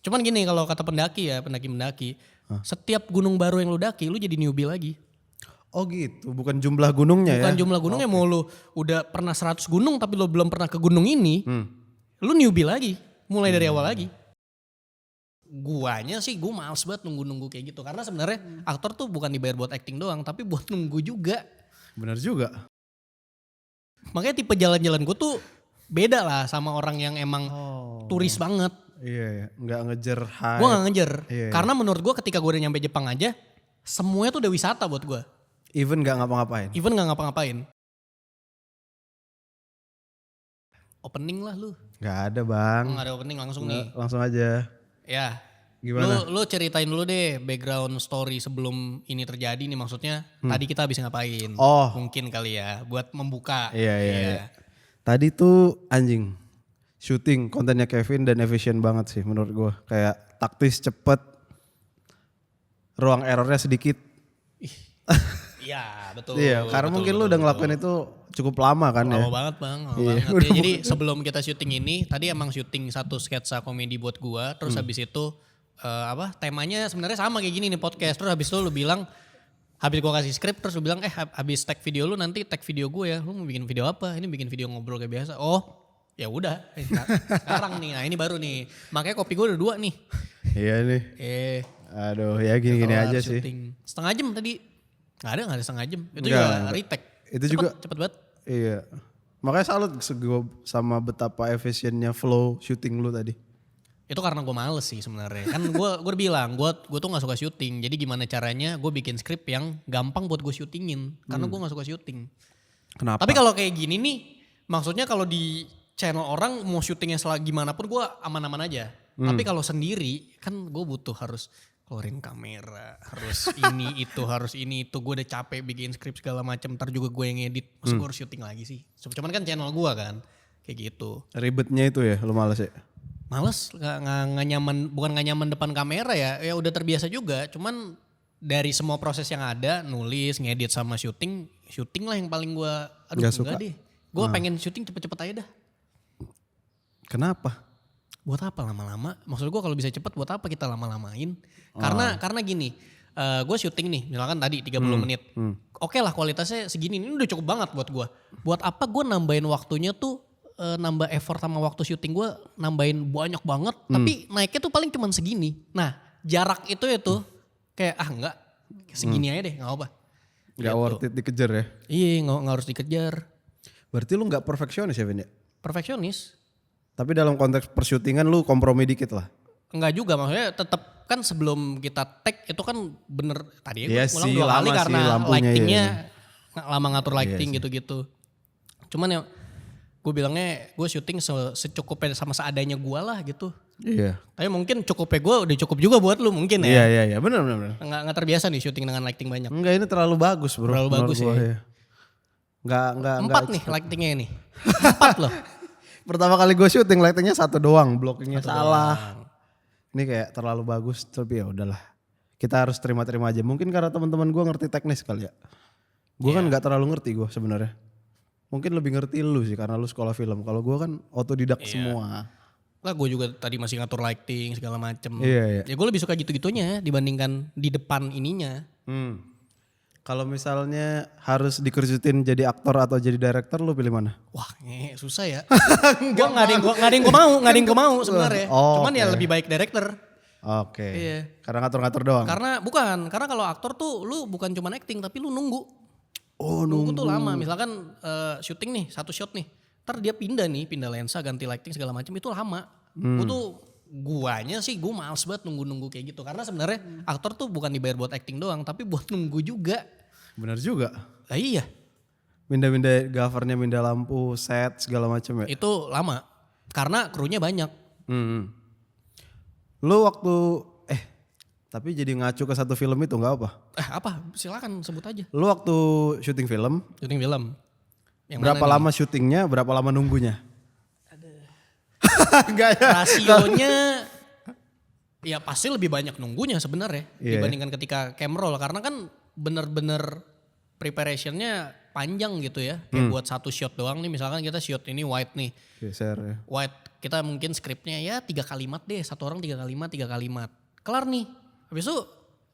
Cuman gini kalau kata pendaki ya, pendaki-pendaki. Setiap gunung baru yang lu daki, lu jadi newbie lagi. Oh gitu, bukan jumlah gunungnya ya? Bukan jumlah gunungnya, mau lu udah pernah 100 gunung tapi lu belum pernah ke gunung ini, lu newbie lagi. Mulai dari awal lagi. Guanya sih gue males banget nunggu-nunggu kayak gitu. Karena sebenarnya aktor tuh bukan dibayar buat acting doang, tapi buat nunggu juga. Benar juga. Makanya tipe jalan-jalan gue tuh beda lah sama orang yang emang turis banget. Iya, nggak ngejar hype. Gue gak ngejar. Iya. Karena menurut gue ketika gue udah nyampe Jepang aja, semuanya tuh udah wisata buat gue. Even nggak ngapa-ngapain. Even gak ngapa-ngapain. Opening lah lu. Nggak ada bang. Gak ada opening langsung nih. Langsung aja. Ya. Gimana? Lu ceritain dulu deh background story sebelum ini terjadi nih, maksudnya tadi kita habis ngapain. Oh. Mungkin kali ya buat membuka. Iya. Tadi tuh anjing. Syuting kontennya Kevin dan efisien banget sih menurut gue. Kayak taktis, cepet. Ruang errornya sedikit. Iya betul. Iya, karena mungkin lu udah ngelakuin itu cukup lama kan ya. Lama banget bang, lama banget. Ya, jadi sebelum kita syuting ini, tadi emang syuting satu sketsa komedi buat gua. Terus habis itu temanya sebenarnya sama kayak gini nih podcast. Terus habis itu lu bilang, habis gua kasih skrip terus lu bilang habis tag video lu nanti tag video gue ya. Lu mau bikin video apa? Ini bikin video ngobrol kayak biasa. Oh ya udah, sekarang nih. Nah ini baru nih. Makanya kopi gue udah 2 nih. Iya nih. Aduh ya gini-gini aja syuting. sih. Setengah jam tadi. Gak ada setengah jam. Itu Enggak, juga retake. Itu juga cepet banget. Iya. Makanya salut gue sama betapa efisiennya flow syuting lu tadi. Itu karena gue males sih sebenarnya. Kan gue bilang, gue tuh gak suka syuting. Jadi gimana caranya gue bikin skrip yang gampang buat gue syutingin. Karena gue gak suka syuting. Kenapa? Tapi kalau kayak gini nih, maksudnya kalau di channel orang mau syutingnya gimana pun gue aman-aman aja. Tapi kalau sendiri kan gue butuh harus keluarin kamera, harus ini itu, harus ini itu. Gue udah capek bikin skrip segala macam. Ntar juga gue yang edit. Masa gue harus syuting lagi sih. Cuman kan channel gue kan, kayak gitu. Ribetnya itu ya, lu males ya? Males, nggak nyaman, bukan nggak nyaman depan kamera ya. Ya udah terbiasa juga. Cuman dari semua proses yang ada, nulis, ngedit sama syuting lah yang paling gue, Nggak suka. enggak deh. Gue pengen syuting cepet-cepet aja dah. Kenapa? Buat apa lama-lama? Maksud gue kalau bisa cepet buat apa kita lama-lamain? Karena gini, gue syuting nih, misalkan tadi 30 menit. Oke lah kualitasnya segini, ini udah cukup banget buat gue. Buat apa gue nambahin waktunya tuh, nambah effort sama waktu syuting gue, nambahin banyak banget. Tapi naiknya tuh paling cuman segini. Nah jarak itu ya tuh, kayak enggak, segini aja deh gak apa. Gak worth it dikejar ya? Iya gak harus dikejar. Berarti lu gak perfeksionis ya Vin ya? Perfeksionis. Tapi dalam konteks persyutingan lu kompromi dikit lah. Enggak juga, maksudnya tetap kan sebelum kita tag itu kan bener tadi Iya gue sih, 2 kali lama sih karena lampunya, lightingnya iya. lama ngatur lighting gitu-gitu. Cuman ya gue bilangnya gue syuting secukupnya sama seadanya gue lah gitu. Iya. Tapi mungkin cukupnya gue udah cukup juga buat lu mungkin ya. Iya benar. Nggak terbiasa nih syuting dengan lighting banyak. Enggak, ini terlalu bagus bro. Terlalu bagus menurut ya. Enggak. 4 nih lightingnya ini. 4 loh. Pertama kali gue syuting lightingnya 1 doang, blockingnya Satu salah. doang. Ini kayak terlalu bagus, tapi ya udahlah. Kita harus terima-terima aja. Mungkin karena teman-teman gue ngerti teknis kali ya. Gue kan nggak terlalu ngerti gue sebenarnya. Mungkin lebih ngerti lu sih karena lu sekolah film. Kalau gue kan otodidak semua. Lah gue juga tadi masih ngatur lighting segala macem. Iya. Ya gue lebih suka gitu-gitunya dibandingkan di depan ininya. Kalau misalnya harus dikerjutin jadi aktor atau jadi director, lu pilih mana? Wah susah ya. Gue gak ada yang gue mau sebenarnya. Oh, Cuman ya lebih baik director. Oke. Iya. Karena ngatur-ngatur doang. Karena kalau aktor tuh lu bukan cuma acting tapi lu nunggu. Oh Nunggu tuh lama. Misalkan syuting nih, 1 shot nih. Ntar dia pindah lensa, ganti lighting segala macam itu lama. Guanya sih gue males banget nunggu-nunggu kayak gitu. Karena sebenarnya aktor tuh bukan dibayar buat acting doang tapi buat nunggu juga. Bener juga. Lah iya. Mindah-mindah covernya, mindah lampu, set segala macam ya. Itu lama. Karena krunya banyak. Lu waktu tapi jadi ngacu ke satu film itu nggak apa? Apa? Silakan sebut aja. Lu waktu syuting film, Syuting film. Yang berapa mana nih? lama syutingnya, berapa lama nunggunya? Enggak ya. Rasionya ya pasti lebih banyak nunggunya sebenarnya dibandingkan ketika cam roll. Karena kan bener-bener preparationnya panjang gitu ya. Kayak buat 1 shot doang nih, misalkan kita shoot ini white nih. Geser ya. White kita mungkin skripnya ya 3 kalimat deh, satu orang 3 kalimat. Kelar nih. Habis itu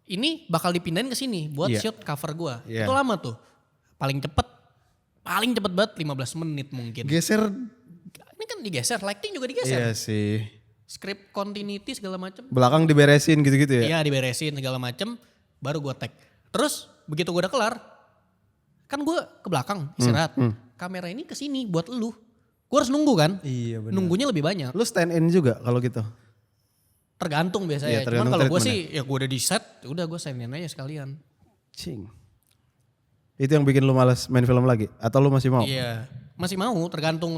ini bakal dipindahin ke sini buat shoot cover gua. Itu lama tuh. Paling cepet banget 15 menit mungkin. Geser. Ini kan digeser, lighting juga digeser. Iya sih. Script continuity segala macam. Belakang diberesin gitu-gitu ya? Iya diberesin segala macam, baru gue tag. Terus begitu gue udah kelar, kan gue ke belakang istirahat. Kamera ini ke sini buat lu. Gue harus nunggu kan? Iya benar. Nunggunya lebih banyak. Lu stand in juga kalau gitu? Tergantung biasanya. Iya, tergantung Cuman kalau gue treatment sih ya gue udah di set, udah gue stand in aja sekalian. Cing. Itu yang bikin lu malas main film lagi? Atau lu masih mau? Iya, masih mau. Tergantung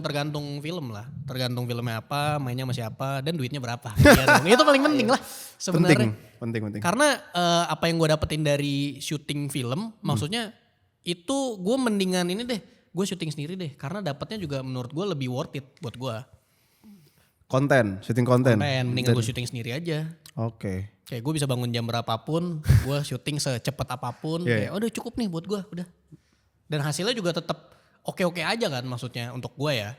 film lah. Tergantung filmnya apa, mainnya sama siapa, dan duitnya berapa. Iya dong. Itu paling penting lah sebenarnya. Penting. Karena apa yang gue dapetin dari syuting film, maksudnya itu gue mendingan ini deh, gue syuting sendiri deh. Karena dapetnya juga menurut gue lebih worth it buat gue. Syuting konten. Mendingan gue syuting sendiri aja. Oke. Kayak gue bisa bangun jam berapapun, gue syuting secepat apapun. Kayak udah cukup nih buat gue, udah. Dan hasilnya juga tetap oke-oke aja kan maksudnya untuk gue ya.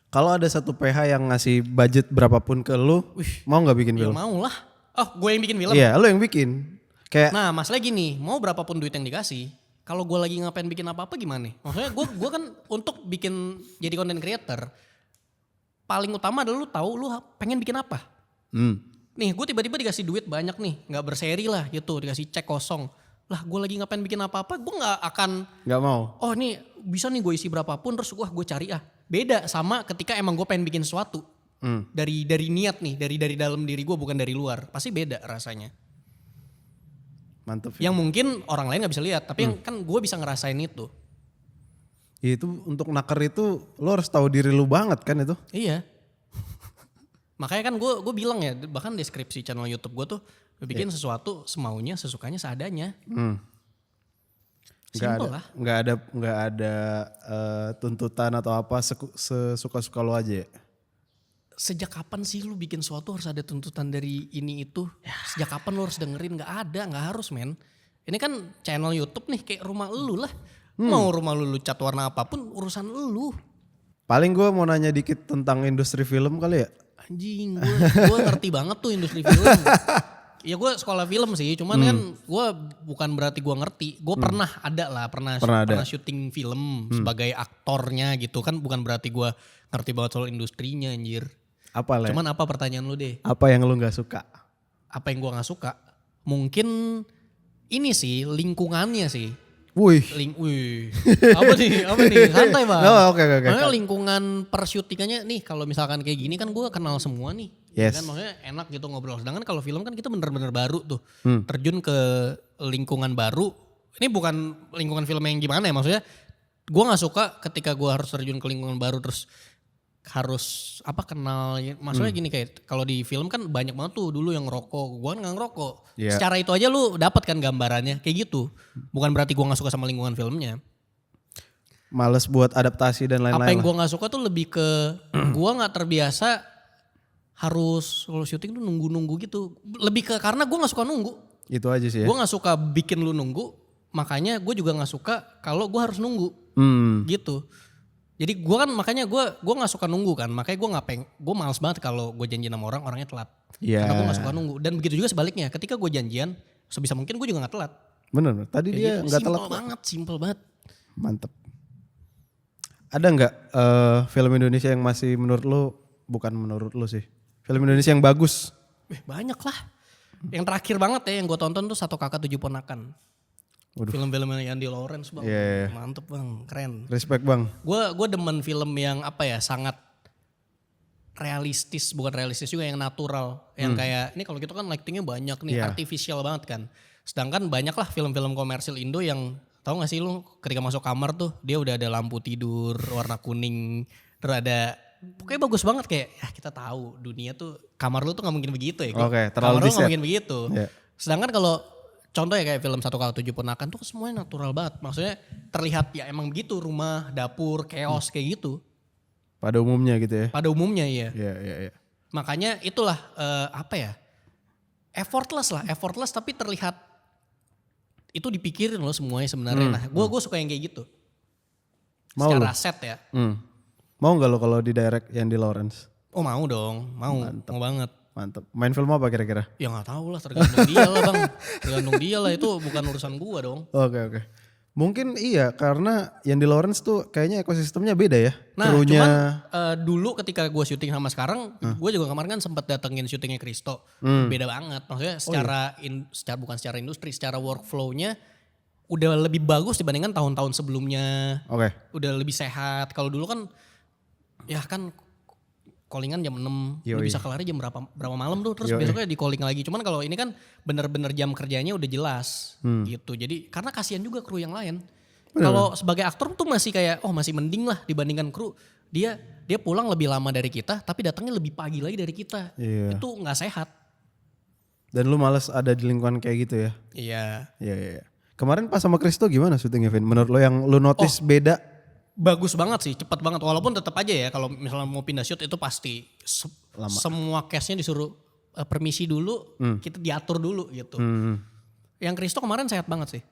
Kalau ada satu PH yang ngasih budget berapapun ke lu, mau gak bikin Ya film? mau lah. Oh gue yang bikin film? Iya lu yang bikin. Kayak Nah masalah gini, mau berapapun duit yang dikasih, kalau gue lagi ngapain bikin apa-apa gimana? Maksudnya gue kan untuk bikin jadi content creator, paling utama adalah lu tahu lu pengen bikin apa. Nih gue tiba-tiba dikasih duit banyak nih, gak berseri lah gitu, dikasih cek kosong. Lah gue lagi ngapain bikin apa-apa, gue gak akan. Gak mau? Oh nih bisa nih gue isi berapapun terus gue cari Beda sama ketika emang gue pengen bikin sesuatu. Dari niat nih, dari dalam diri gue bukan dari luar. Pasti beda rasanya. Mantep. Ya. Yang mungkin orang lain gak bisa lihat, tapi yang kan gue bisa ngerasain itu. Ya itu untuk naker itu lo harus tahu diri lu banget kan itu. Iya. Makanya kan gue bilang ya, bahkan deskripsi channel YouTube gue tuh bikin sesuatu semaunya, sesukanya, seadanya. Simple lah. Nggak ada tuntutan atau apa, sesuka-suka lo aja ya? Sejak kapan sih lu bikin sesuatu harus ada tuntutan dari ini itu? Sejak kapan lu harus dengerin? Gak ada, gak harus men. Ini kan channel YouTube nih kayak rumah lu lah. Mau rumah lu cat warna apapun urusan lu. Paling gue mau nanya dikit tentang industri film kali ya? Anjing, gue ngerti banget tuh industri film. Ya gue sekolah film sih, cuman kan gue bukan berarti gue ngerti. Gue pernah syuting film sebagai aktornya gitu kan, bukan berarti gue ngerti banget soal industrinya anjir. Apa lah? Cuman apa pertanyaan lu deh? Apa yang lu nggak suka? Apa yang gue nggak suka? Mungkin ini sih lingkungannya sih. Wih. Apa nih? Santai bang. Oke. Makanya lingkungan persyutingannya nih kalau misalkan kayak gini kan gue kenal semua nih. Yes. Kan maksudnya enak gitu ngobrol. Sedangkan kalau film kan kita bener-bener baru tuh. Terjun ke lingkungan baru. Ini bukan lingkungan film yang gimana ya maksudnya. Gue gak suka ketika gue harus terjun ke lingkungan baru terus harus kenal. Maksudnya gini kayak kalau di film kan banyak banget tuh dulu yang ngerokok. Gue kan gak ngerokok. Yeah. Secara itu aja lu dapat kan gambarannya kayak gitu. Bukan berarti gue gak suka sama lingkungan filmnya. Males buat adaptasi dan lain-lain. Apa yang gue gak suka tuh lebih ke gue gak terbiasa harus kalau syuting tuh nunggu-nunggu gitu. Lebih ke karena gue gak suka nunggu. Itu aja sih ya. Gue gak suka bikin lu nunggu. Makanya gue juga gak suka kalau gue harus nunggu. Gitu. Jadi gue kan makanya gue gak suka nunggu kan. Makanya gue males banget kalau gue janjian sama orangnya telat. Yeah. Karena gue gak suka nunggu. Dan begitu juga sebaliknya. Ketika gue janjian sebisa mungkin gue juga gak telat. Bener. Tadi dia gak telat. Simple banget. Mantep. Ada gak film Indonesia yang masih menurut lu, bukan menurut lu sih. Film Indonesia yang bagus? Banyak lah. Yang terakhir banget ya yang gue tonton tuh Satu Kakak Tujuh Ponakan. Film-film yang Andy Lawrence bang. Yeah. Mantep bang, keren. Respect bang. Gue demen film yang sangat realistis, bukan realistis juga, yang natural. Yang kayak, ini kalau gitu kan lightingnya banyak nih, artificial banget kan. Sedangkan banyak lah film-film komersil Indo yang, tahu gak sih lu ketika masuk kamar tuh, dia udah ada lampu tidur warna kuning, terus ada, pokoknya bagus banget kayak, ya kita tahu dunia tuh, kamar lu tuh gak mungkin begitu ya. Oke, kamar terlalu lu gak mungkin begitu. Yeah. Sedangkan kalau, contoh ya kayak film Satu Kakak Tujuh Ponakan tuh semuanya natural banget. Maksudnya terlihat ya emang begitu, rumah, dapur, chaos kayak gitu. Pada umumnya gitu ya. Pada umumnya iya. Iya. Makanya itulah effortless tapi terlihat itu dipikirin loh semuanya sebenarnya. Nah gue suka yang kayak gitu. Mau secara lo? set ya. Mau gak lo kalau di direct Andy Lawrence? Oh mau dong, mau banget. Mantep. Main film apa kira-kira? Ya nggak tahu lah, tergantung dia lah bang. Tergantung dia lah, itu bukan urusan gua dong. Oke. Mungkin iya karena yang di Lawrence tuh kayaknya ekosistemnya beda ya. Nah Krunya. cuman dulu ketika gue syuting sama sekarang, gue juga kemarin kan sempat datengin syutingnya Kristo. Beda banget, maksudnya bukan secara industri, secara workflow-nya udah lebih bagus dibandingkan tahun-tahun sebelumnya. Oke. Udah lebih sehat. Kalau dulu kan ya kan callingan jam 6, lu Yoi. bisa kelarnya jam berapa malam tuh, terus Yoi. besoknya di calling lagi. Cuman kalau ini kan bener-bener jam kerjanya udah jelas gitu. Jadi karena kasihan juga kru yang lain. Kalau sebagai aktor tuh masih kayak masih mending lah dibandingkan kru. Dia pulang lebih lama dari kita tapi datangnya lebih pagi lagi dari kita. Iya. Itu nggak sehat. Dan lu males ada di lingkungan kayak gitu ya? Iya. Iya. Kemarin pas sama Kristo gimana syutingnya Vin? Menurut lo yang lu notice beda? Bagus banget sih, cepat banget. Walaupun tetap aja ya kalau misalnya mau pindah shoot itu pasti semua case-nya disuruh permisi dulu, kita diatur dulu gitu. Yang Kristo kemarin sehat banget sih.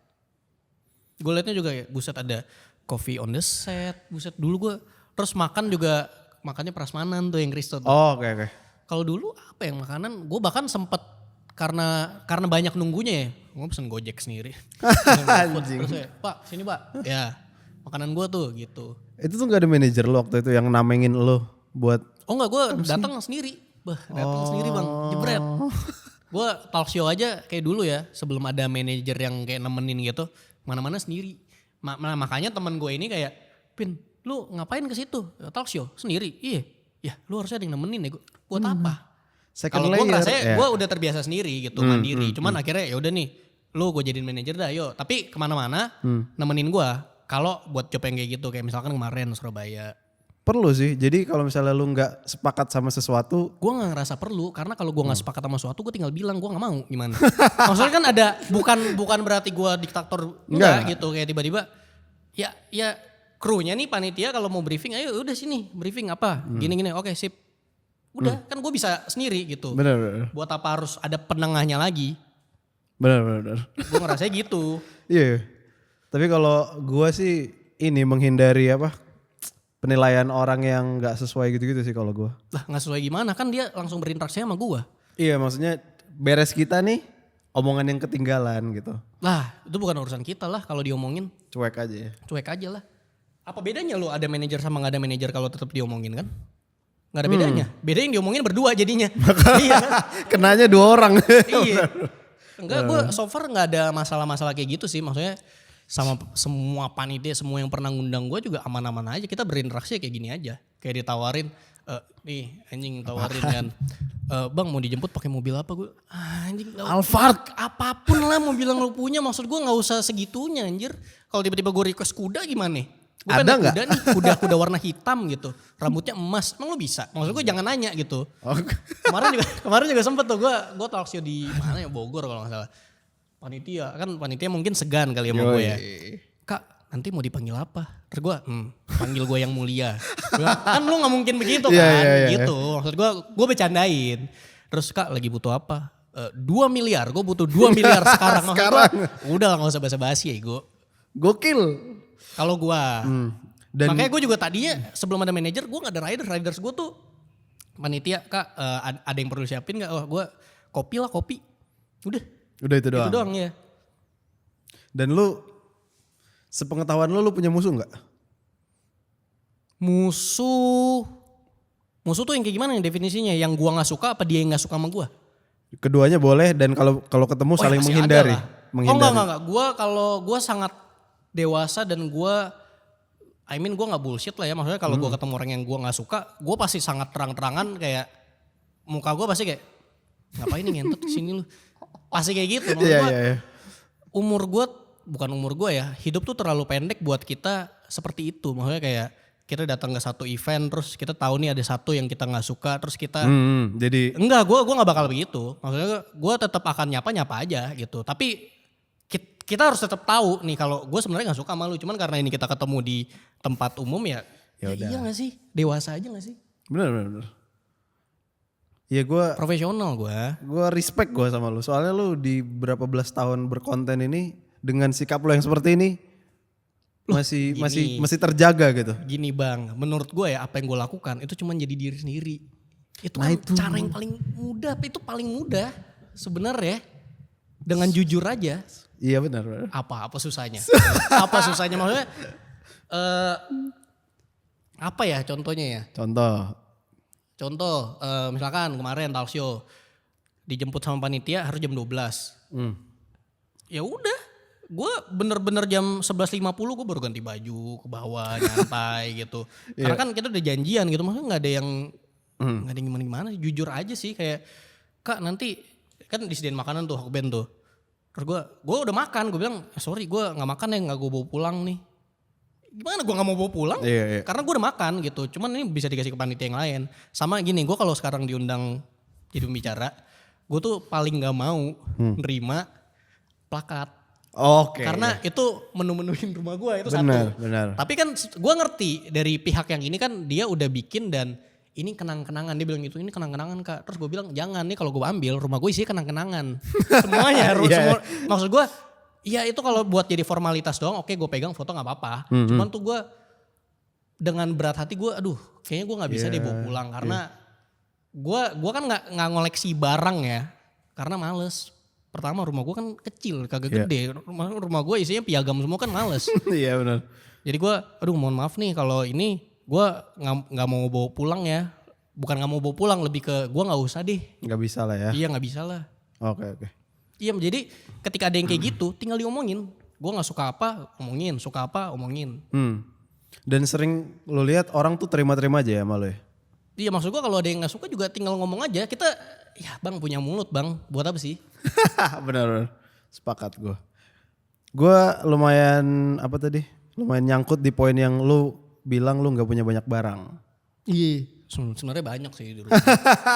Gue liatnya juga ya, buset ada coffee on the set, buset dulu gue. Terus makan juga, makannya prasmanan tuh yang Kristo tuh. Oh oke. Kalau dulu apa yang makanan, gue bahkan sempet karena banyak nunggunya ya, gue pesen Gojek sendiri. Anjing. Terus ya, Pak sini Pak, ya makanan gue tuh gitu. Itu tuh gak ada manajer lo waktu itu yang namengin lo buat... Oh enggak, gue datang sendiri. Datang sendiri bang, jebret. Gue talk show aja kayak dulu ya, sebelum ada manajer yang kayak nemenin gitu, mana-mana sendiri. Makanya teman gue ini kayak, Pin, lu ngapain ke situ? Talk show sendiri? Iya, ya lu harusnya ada yang nemenin ya. Buat apa? Kalau gue ngerasa gue udah terbiasa sendiri gitu, mandiri. Cuman akhirnya ya udah nih, lu gue jadiin manajer dah, yuk. Tapi kemana-mana nemenin gue. Kalau buat job yang kayak gitu, kayak misalkan kemarin Surabaya. Perlu sih, jadi kalau misalnya lu gak sepakat sama sesuatu. Gue gak ngerasa perlu, karena kalau gue gak sepakat sama sesuatu, gue tinggal bilang gue gak mau, gimana. Maksudnya kan ada, bukan berarti gue diktator, enggak gitu. Kayak tiba-tiba, ya krunya nih panitia kalau mau briefing, ayo udah sini briefing apa, gini-gini, oke sip. Udah, kan gue bisa sendiri gitu. Bener. Buat apa harus ada penengahnya lagi. Bener. Gue ngerasanya gitu. Iya. Tapi kalau gue sih ini menghindari penilaian orang yang gak sesuai gitu-gitu sih kalau gue. Lah gak sesuai gimana, kan dia langsung berinteraksi sama gue. Iya maksudnya beres kita nih omongan yang ketinggalan gitu. Lah itu bukan urusan kita lah kalau diomongin. Cuek aja ya. Cuek aja lah. Apa bedanya lo ada manajer sama gak ada manajer kalau tetap diomongin kan? Gak ada bedanya. Beda yang diomongin berdua jadinya. Iya kan? Kenanya 2 orang. Iya. Enggak, gue so far gak ada masalah-masalah kayak gitu sih. Maksudnya sama semua panitia, semua yang pernah ngundang gue juga aman-aman aja. Kita berinteraksi kayak gini aja. Kayak ditawarin, nih anjing tawarin kan. Bang mau dijemput pakai mobil apa? Gue anjing Alphard. Apapun lah mobil yang lo punya, maksud gue gak usah segitunya anjir. Kalau tiba-tiba gue request kuda gimana nih? Gue ada pengen nggak? kuda nih, kuda warna hitam gitu. Rambutnya emas, emang lo bisa? Maksud gue jangan nanya gitu. Kemarin juga sempet tuh gue talk show di mana ya, Bogor kalau gak salah. Panitia mungkin segan kali ya sama gue ya. Kak nanti mau dipanggil apa? Terus gue panggil gue yang mulia. Kan lu gak mungkin begitu kan. Gitu. Maksud gue bercandain. Terus kak lagi butuh apa? 2 miliar, gue butuh 2 miliar sekarang. Sekarang. Udah lah gak usah basa-basi ya gue. Gokil. Kalau gue. Dan makanya gue juga tadinya sebelum ada manajer gue gak ada riders gue tuh. Panitia kak ada yang perlu siapin gak? Oh gue kopi lah kopi. Udah itu doang. Itu doang ya. Dan lu sepengetahuan lu punya musuh gak? Musuh tuh yang kayak gimana nih definisinya? Yang gua gak suka apa dia yang gak suka sama gua? Keduanya boleh dan kalau ketemu saling pasti menghindari. ada lah. Enggak. Gua sangat dewasa dan gua gua gak bullshit lah ya. Maksudnya kalau gua ketemu orang yang gua gak suka, gua pasti sangat terang-terangan kayak muka gua pasti kayak ngapain nih ngentot kesini lu. Pasti kayak gitu. Iya. Umur gue ya, hidup tuh terlalu pendek buat kita seperti itu. Maksudnya kayak kita datang ke satu event terus kita tahu nih ada satu yang kita gak suka terus kita. Jadi. Enggak, gue gak bakal begitu. Maksudnya gue tetap akan nyapa aja gitu. Tapi kita harus tetap tahu nih kalau gue sebenarnya gak suka sama lu. Cuman karena ini kita ketemu di tempat umum ya iya gak sih? Dewasa aja gak sih? Bener. Ya gue profesional gue respect gue sama lu. Soalnya lu di berapa belas tahun berkonten ini dengan sikap lu yang seperti ini masih terjaga gitu. Gini bang, menurut gue ya apa yang gue lakukan itu cuma jadi diri sendiri. Itu kan cara yang paling mudah, itu paling mudah sebenarnya. Dengan jujur aja. Iya benar. Apa susahnya? Apa susahnya maksudnya? Apa ya contohnya ya? Contoh misalkan kemarin talk show dijemput sama panitia harus jam 12. Ya udah, gue bener-bener jam 11.50 gue baru ganti baju ke bawah nyantai gitu. Karena kan kita udah janjian gitu, maksudnya nggak ada yang gimana-gimana, jujur aja sih kayak Kak nanti kan disediain makanan tuh Hokben tuh. Terus gue udah makan, gue bilang sorry gue nggak makan ya, nggak gue bawa pulang nih. Gimana gue nggak mau bawa pulang? Iya. Karena gue udah makan gitu. Cuman ini bisa dikasih ke panitia yang lain. Sama gini, gue kalau sekarang diundang jadi pembicara, gue tuh paling nggak mau nerima plakat. Oke. Karena itu menu-menuin rumah gue itu benar, satu. Benar. Tapi kan gue ngerti dari pihak yang ini kan dia udah bikin dan ini kenang-kenangan, dia bilang gitu, ini kenang-kenangan Kak. Terus gue bilang jangan nih kalau gue ambil rumah gue isinya kenang-kenangan. Semuanya harus semua. Maksud gue, iya itu kalau buat jadi formalitas doang, oke gue pegang foto nggak apa-apa. Cuman tuh gue dengan berat hati gue, aduh kayaknya gue nggak bisa deh bawa pulang karena gue kan nggak ngoleksi barang ya, karena males. Pertama rumah gue kan kecil, kagak gede. Rumah gue isinya piagam semua kan males. Iya benar. Jadi gue, aduh mohon maaf nih kalau ini gue nggak mau bawa pulang ya. Bukan nggak mau bawa pulang, lebih ke gue nggak usah deh. Nggak bisa lah ya. Iya nggak bisa lah. Oke. Iya jadi ketika ada yang kayak gitu tinggal diomongin. Gue nggak suka apa omongin, suka apa omongin. Dan sering lo lihat orang tuh terima-terima aja ya malu ya. Iya maksud gue kalau ada yang nggak suka juga tinggal ngomong aja. Kita ya bang punya mulut bang, buat apa sih? Benar. Sepakat gue. Gue lumayan lumayan nyangkut di poin yang lu bilang lu nggak punya banyak barang. Iya. Sebenarnya banyak sih di rumah.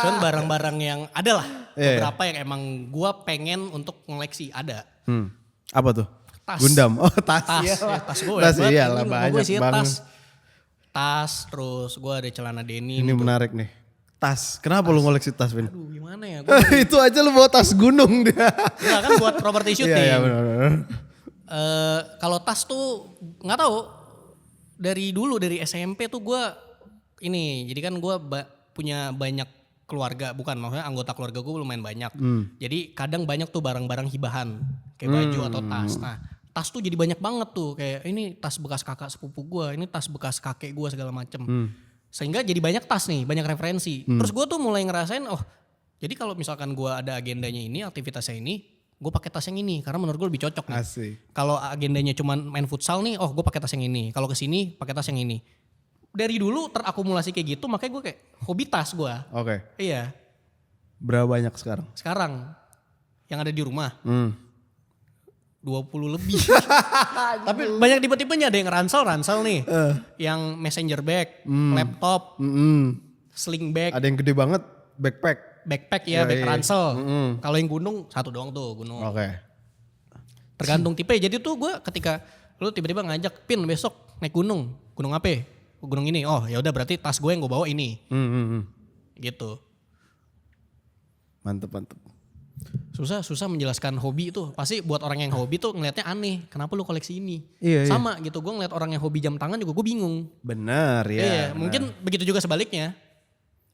Cuman barang-barang yang ada lah. Beberapa yang emang gue pengen untuk ngoleksi ada. Apa tuh? Tas. Gundam. Oh tas. Tas gue. Tas iyalah banyak banget. Tas, terus gue ada celana denim. Ini menarik nih. Tas. Kenapa lu ngoleksi tas, Vin? Aduh gimana ya. Itu aja lu bawa tas gunung dia. Enggak kan buat properti shooting. Iya benar. Kalau tas tuh nggak tahu. Dari dulu dari SMP tuh gue ini. Jadi kan gue punya banyak keluarga. Bukan maksudnya anggota keluarga gue lumayan banyak. Jadi kadang banyak tuh barang-barang hibahan. Kayak baju atau tas. Nah tas tuh jadi banyak banget tuh. Kayak ini tas bekas kakak sepupu gue. Ini tas bekas kakek gue segala macem. Sehingga jadi banyak tas nih, banyak referensi. Terus gue tuh mulai ngerasain, oh jadi kalau misalkan gue ada agendanya ini, aktivitasnya ini, gue pakai tas yang ini karena menurut gue lebih cocok nih. Asik. Kalau agendanya cuma main futsal nih, oh gue pakai tas yang ini. Kalau kesini pakai tas yang ini. Dari dulu terakumulasi kayak gitu, makanya gue kayak hobi tas gue. Oke. Iya. Berapa banyak sekarang? Sekarang yang ada di rumah 20 lebih. Tapi banyak tipe-tipenya, ada yang ransel nih. Yang messenger bag, laptop, sling bag. Ada yang gede banget, Backpack ya, bag ransel. Kalau yang gunung satu doang tuh gunung. Oke. Tergantung tipe. Jadi tuh gue ketika lu tiba-tiba ngajak Pin besok naik gunung apa? Gunung ini. Oh ya udah berarti tas gue yang gue bawa ini. Gitu. Mantep. Susah menjelaskan hobi itu. Pasti buat orang yang hobi tuh ngelihatnya aneh. Kenapa lu koleksi ini? Iya, sama gitu. Gue ngeliat orang yang hobi jam tangan juga gue bingung. Benar ya. Iya, mungkin begitu juga sebaliknya.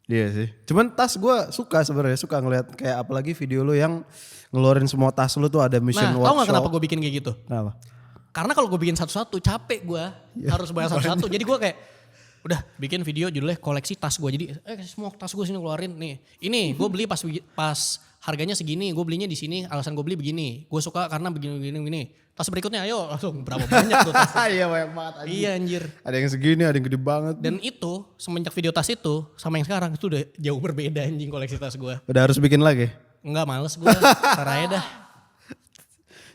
Iya sih. Cuman tas gue suka sebenarnya, suka ngeliat kayak apalagi video lu yang ngeluarin semua tas lu tuh ada mission workshop. Nah, tau gak kenapa gue bikin kayak gitu? Kenapa? Karena kalau gue bikin satu-satu capek gue. Harus bayar satu-satu. Jadi gue kayak udah bikin video judulnya koleksi tas gue. Jadi semua tas gue sini keluarin nih. Ini gue beli pas harganya segini. Gue belinya di sini. Alasan gue beli begini. Gue suka karena begini. Tas berikutnya ayo langsung berapa banyak tuh tas. Iya banyak banget anjir. Iya anjir. Ada yang segini, ada yang gede banget. Dan itu semenjak video tas itu sama yang sekarang itu udah jauh berbeda anjing koleksi tas gue. Udah harus bikin lagi? Enggak, males gue. Ntar aja dah.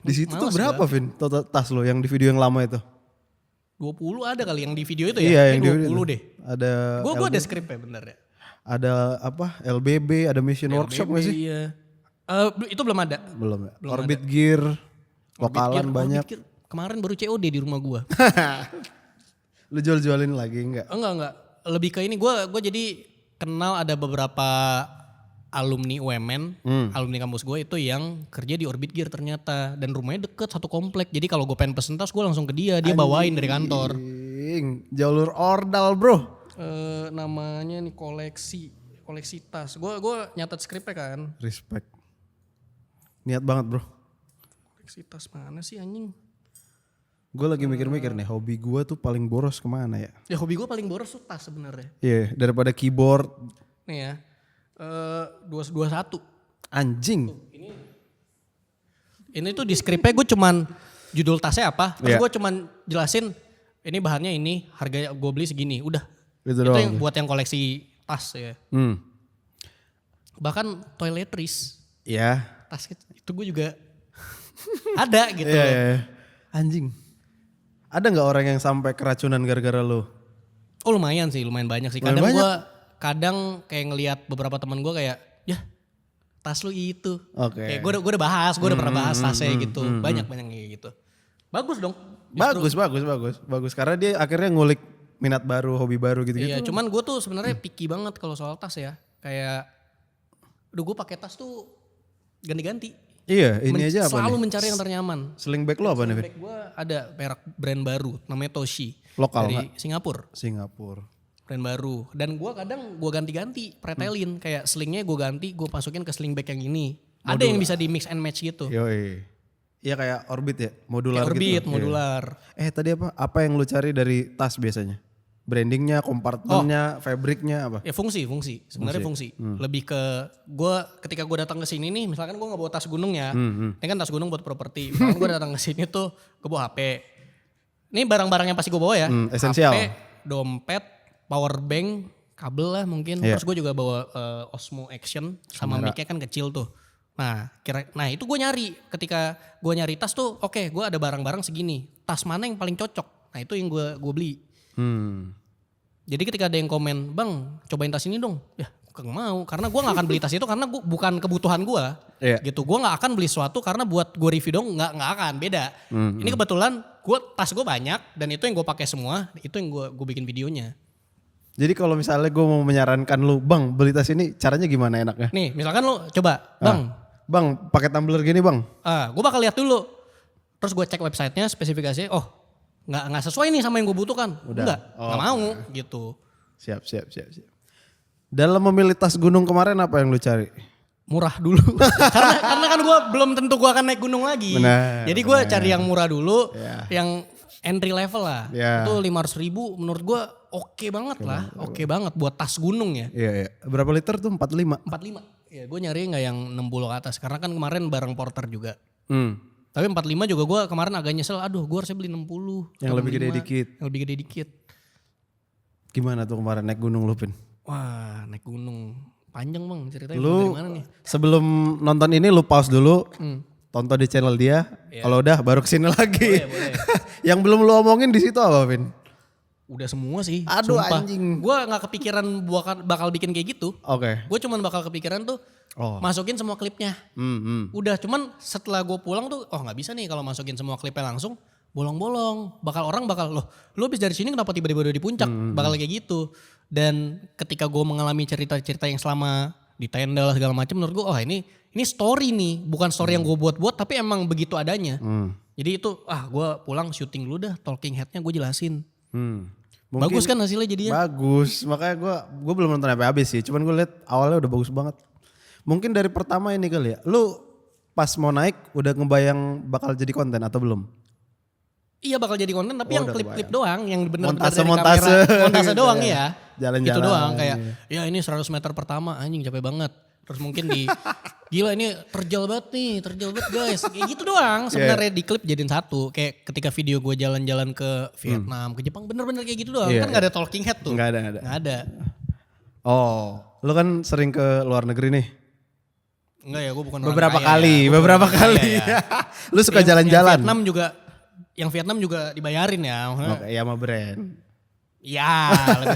Di situ tuh berapa Vin total tas lo yang di video yang lama itu? 20 ada kali yang di video itu ya? Iya yang 20 itu. deh. Ada Gue ada skrip ya bener ya. Ada apa? LBB, ada mission workshop gak sih? Iya. Itu belum ada. Belum ya. Belum Orbit Gear, lokalan banyak. Orbit Gear. Kemarin baru COD di rumah gue. Lu jual-jualin lagi enggak? Enggak. Lebih ke ini gue jadi kenal ada beberapa alumni UMN, alumni kampus gue itu yang kerja di Orbit Gear ternyata. Dan rumahnya deket satu komplek. Jadi kalau gue pengen pesen tas gue langsung ke dia bawain dari kantor. Jalur ordal bro. Namanya nih koleksi koleksi tas. Gue nyatet skripnya kan. Respect. Niat banget bro. Koleksi tas mana sih anjing? Gue lagi mikir-mikir nih, hobi gue tuh paling boros kemana ya? Ya hobi gue paling boros tuh tas sebenarnya. Iya, daripada keyboard. Nih ya, 221. Anjing. Ini tuh di skripnya gue cuman judul tasnya apa, terus Iya. gue cuman jelasin ini bahannya ini, harga gue beli segini, udah. Gitu Itu doang. yang buat yang koleksi tas ya. Bahkan toiletries, Iya. tas itu gue juga ada gitu. Iya, iya. Anjing. Ada nggak orang yang sampai keracunan gara-gara lo? Oh lumayan sih, lumayan banyak sih. Lumayan Kadang banyak. gue kadang kayak ngelihat beberapa teman gue kayak, ya tas lu itu. Oke. Kayak gue udah bahas, gue udah pernah bahas tasnya gitu. Banyak kayak gitu. Bagus dong. Bagus. Karena dia akhirnya ngulik minat baru, hobi baru gitu-gitu. Iya, cuman gue tuh sebenarnya picky banget kalau soal tas ya. Kayak, gue pakai tas tuh ganti-ganti. Iya, ini aja apa Selalu nih? mencari yang ternyaman. Sling bag lo apa nih? Vin? Bag gue ada merek brand baru, namanya Toshi. Lokal dari nggak? Singapura. Singapura. Brand baru. Dan gue kadang gue ganti-ganti, pretelin. Kayak slingnya gue ganti, gue masukin ke sling bag yang ini. Ada yang bisa di mix and match gitu. Yoi. Iya kayak Orbit ya, modular Kayak Orbit, gitu. modular. Iya. Tadi apa? Apa yang lu cari dari tas biasanya? Brandingnya, kompartmennya, fabriknya apa? Ya fungsi. Sebenarnya fungsi. Lebih ke gue ketika gue datang ke sini nih, misalkan gue nggak bawa tas gunung ya. Ini kan tas gunung buat properti. Misalkan gue datang ke sini tuh, gue bawa HP. Ini barang-barang yang pasti gue bawa ya. Esensial. HP, dompet, power bank, kabel lah mungkin. Iya. Terus gue juga bawa Osmo Action sama mic-nya kan kecil tuh. Nah itu gue nyari. Ketika gue nyari tas tuh, oke, gue ada barang-barang segini. Tas mana yang paling cocok? Nah itu yang gue beli. Jadi ketika ada yang komen, bang cobain tas ini dong. Ya kagak mau, karena gue gak akan beli tas itu karena bukan kebutuhan gue. Iya. Gitu, gue gak akan beli sesuatu karena buat gue review dong, gak akan, beda. Ini kebetulan tas gue banyak dan itu yang gue pakai semua, itu yang gue bikin videonya. Jadi kalau misalnya gue mau menyarankan lu, bang beli tas ini caranya gimana enaknya? Nih misalkan lo coba, Bang pakai tumbler gini bang. gue bakal lihat dulu. Terus gue cek websitenya, spesifikasinya, oh nggak sesuai nih sama yang gue butuhkan. Nggak mau gitu. Siap. Dalam memilih tas gunung kemarin apa yang lu cari? Murah dulu. karena kan gue belum tentu gue akan naik gunung lagi. Benar, Jadi gue cari yang murah dulu, Ya. yang entry level lah. Ya. Itu 500.000 menurut gue oke banget lah. Oke banget buat tas gunung ya. Iya. Berapa liter tuh? 45? 45. Ya gue nyari nggak yang 60 ke atas. Karena kan kemarin bareng porter juga. Hmm. Tapi 45 juga gue kemarin agak nyesel. Aduh gue harusnya beli 60. Yang lebih gede 65. dikit. Yang lebih gede dikit. Gimana tuh kemarin naik gunung lu Pin? Wah naik gunung. Panjang bang ceritanya. Lu Dari mana nih? sebelum nonton ini lu pause dulu. Tonton di channel dia. Kalau udah baru kesini lagi. Boleh. Yang belum lu omongin di situ apa Pin? Udah semua sih. Aduh, sumpah. anjing. Gue gak kepikiran bakal bikin kayak gitu. Oke. Gue cuman bakal kepikiran tuh masukin semua klipnya. Udah cuman setelah gue pulang tuh gak bisa nih kalau masukin semua klipnya langsung. Bolong-bolong. Orang bakal loh lu habis dari sini kenapa tiba-tiba udah di puncak. Bakal kayak gitu. Dan ketika gue mengalami cerita-cerita yang selama di tenda lah segala macam, menurut gue ini story nih. Bukan story yang gue buat-buat tapi emang begitu adanya. Jadi itu gue pulang syuting dulu dah talking headnya gue jelasin. Mungkin Bagus kan hasilnya jadinya? bagus, makanya gue belum nonton sampai habis sih. Cuman gue lihat awalnya udah bagus banget. Mungkin dari pertama ini kali ya. Lu pas mau naik udah ngebayang bakal jadi konten atau belum? Iya bakal jadi konten tapi yang udah klip-klip doang, yang bener-bener Montase-montase. dari kamera. Montase Gitu doang ya. ya. Jalan-jalan. Gitu doang kayak ya ini 100 meter pertama anjing capek banget. Terus mungkin gila ini terjal banget guys. Kayak gitu doang sebenarnya di klip jadiin satu. Kayak ketika video gue jalan-jalan ke Vietnam, ke Jepang bener-bener kayak gitu doang. Iya, Kan gak ada talking head tuh. Nggak ada. Gak ada. Oh, lu kan sering ke luar negeri nih. Enggak ya gue bukan orang Beberapa kaya kali, ya. Gua beberapa bukan orang kali. kaya ya. Lu suka jalan-jalan. Yang Vietnam juga dibayarin ya. Oke, ya sama brand. Ya,